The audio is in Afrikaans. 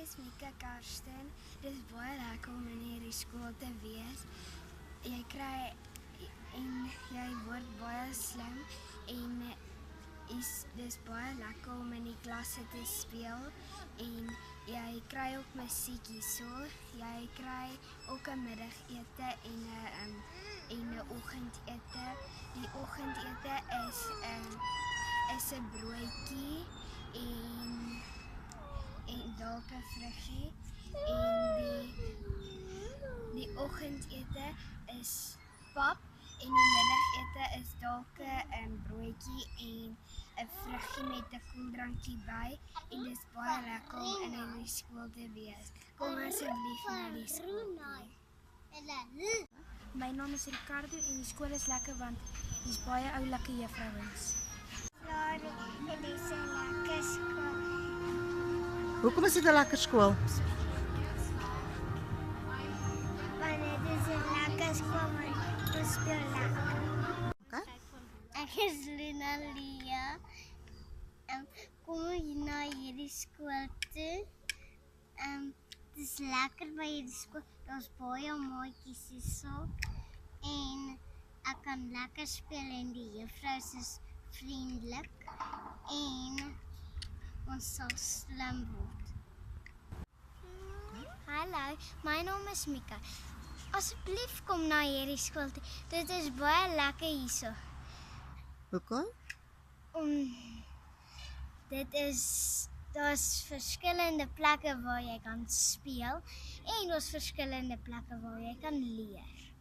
is Mika Karsten. Dit is baie lekker om in hierdie skool te wees. Jy kry en jy word baie slim en dis baie lekker om in die klasse te speel en jy kry ook musiek hierso. Jy kry ook 'n middagete en 'n oggendete. Die oggendete is 'n broodjie en dalk 'n vruggie en die oggendete is pap en die middagete is dalk 'n broodjie en 'n vruggie met 'n koeldrankie by en dis baie lekker om in hierdie skool te wees. Kom asseblief na die skool. My naam is Ricardo en die skool is lekker want hier's baie oulike juffrouens. Dit is 'n lekker skool. Hoekom is dit 'n lekker skool? Want dit is 'n lekker skool want ons speel lekker. Okay. Ek is Lina Lia. Kom hier na hierdie skool toe. Dit is lekker by hierdie skool. Daar's baie maatjies hierso. En ek kan lekker speel en die juffrou is vriendelik. En ons sal slim word. Hallo, my naam is Mika. Asseblief kom na hierdie skool toe. Dit is baie lekker hierso. Hoekom? Daar's verskillende plekke waar jy kan speel en daar's verskillende plekke waar jy kan leer.